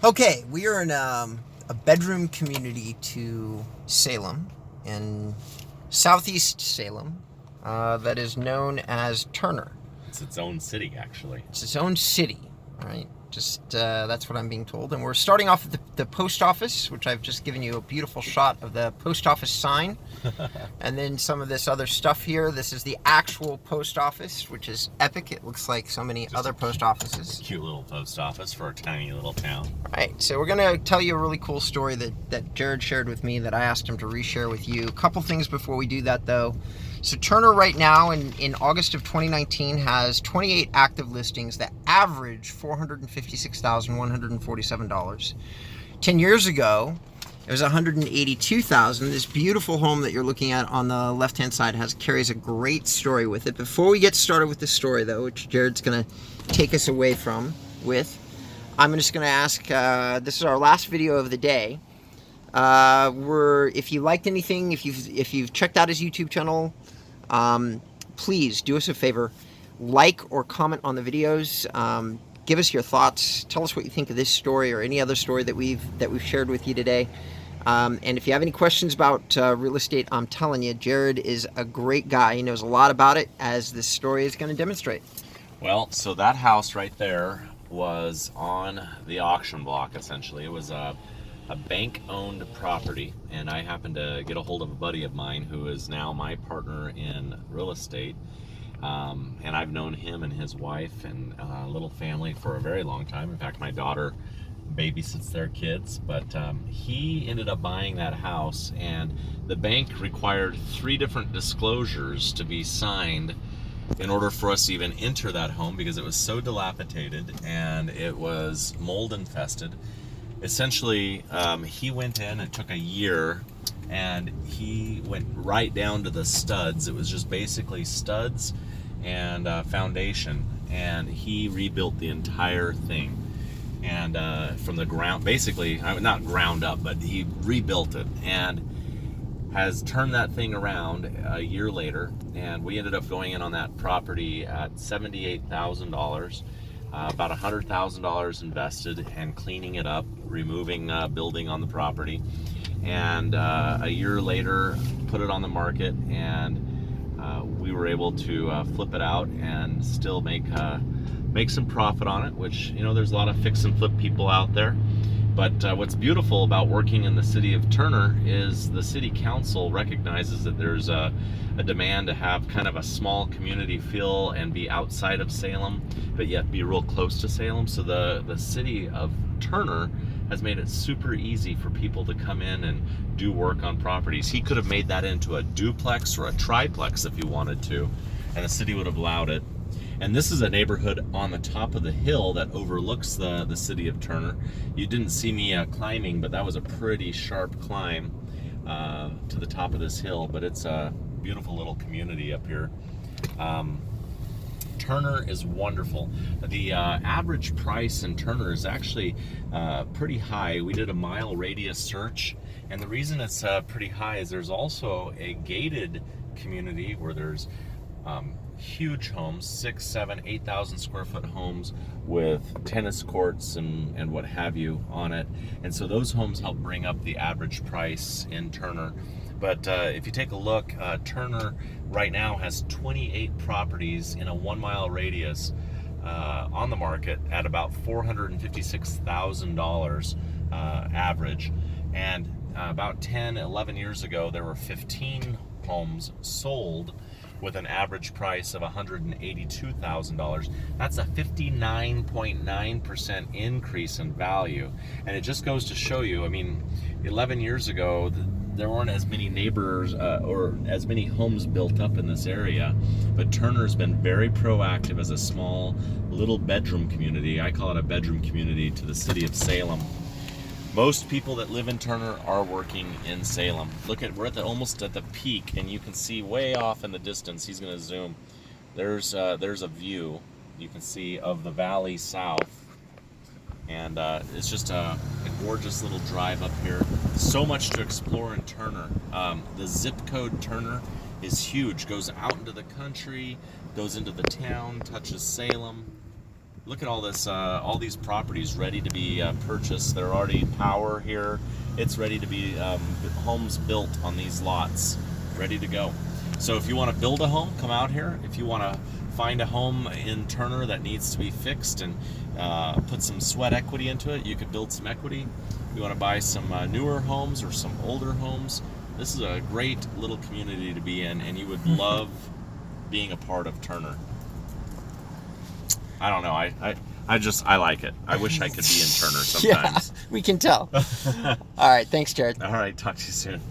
Okay, we are in a bedroom community to Salem, in southeast Salem, that is known as Turner. It's its own city, actually. It's its own city, all right? Just that's what I'm being told. And we're starting off at the post office, which I've just given you a beautiful shot of the post office sign. And then some of this other stuff here. This is the actual post office, which is epic. It looks like so many other post offices. Cute little post office for a tiny little town. All right, so we're going to tell you a really cool story that Jared shared with me that I asked him to reshare with you. A couple things before we do that, though. So Turner right now, in August of 2019, has 28 active listings that average $456,147. 10 years ago, it was $182,000. This beautiful home that you're looking at on the left-hand side carries a great story with it. Before we get started with the story, though, which Jared's going to take us away with, I'm just going to ask, this is our last video of the day. If you liked anything, if you've checked out his YouTube channel, please do us a favor, like or comment on the videos. Give us your thoughts. Tell us what you think of this story or any other story that we've shared with you today. And if you have any questions about real estate, I'm telling you, Jared is a great guy. He knows a lot about it, as this story is going to demonstrate. Well, so that house right there was on the auction block, essentially. It was a bank-owned property, and I happened to get a hold of a buddy of mine who is now my partner in real estate. And I've known him and his wife and little family for a very long time. In fact, my daughter babysits their kids, but he ended up buying that house, and the bank required 3 different disclosures to be signed in order for us to even enter that home, because it was so dilapidated and it was mold infested. Essentially, he went in, it took a year, and he went right down to the studs. It was just basically studs and foundation, and he rebuilt the entire thing. And from the ground, basically, not ground up, but he rebuilt it and has turned that thing around a year later. And we ended up going in on that property at $78,000. About $100,000 invested and cleaning it up, removing building on the property, and a year later put it on the market, and we were able to flip it out and still make some profit on it, which, you know, there's a lot of fix and flip people out there. But what's beautiful about working in the city of Turner is the city council recognizes that there's a demand to have kind of a small community feel and be outside of Salem, but yet be real close to Salem. So the city of Turner has made it super easy for people to come in and do work on properties. He could have made that into a duplex or a triplex if he wanted to, and the city would have allowed it. And this is a neighborhood on the top of the hill that overlooks the city of Turner. You didn't see me climbing, but that was a pretty sharp climb to the top of this hill. But it's a beautiful little community up here. Turner is wonderful. The average price in Turner is actually pretty high. We did a mile radius search, and the reason it's pretty high is there's also a gated community where there's huge homes, 6, 7, 8,000 square foot homes with tennis courts and what have you on it. And so those homes help bring up the average price in Turner. But if you take a look, Turner right now has 28 properties in a 1 mile radius on the market at about $456,000 average. And about 10, 11 years ago, there were 15 homes sold with an average price of $182,000. That's a 59.9% increase in value. And it just goes to show you, I mean, 11 years ago, there weren't as many neighbors or as many homes built up in this area. But Turner's been very proactive as a small little bedroom community. I call it a bedroom community to the city of Salem. Most people that live in Turner are working in Salem. We're almost at the peak, and you can see way off in the distance. He's going to zoom. There's a view you can see of the valley south, and it's just a gorgeous little drive up here. So much to explore in Turner. The zip code Turner is huge. Goes out into the country, goes into the town, touches Salem. look at all this, all these properties ready to be purchased. They're already power here. It's ready to be homes built on these lots, ready to go. So if you want to build a home, come out here. If you want to find a home in Turner that needs to be fixed and put some sweat equity into it, you could build some equity. If you want to buy some newer homes or some older homes, this is a great little community to be in, and you would love being a part of Turner. I don't know. I like it. I wish I could be in Turner sometimes. Yeah, we can tell. All right. Thanks, Jared. All right. Talk to you soon.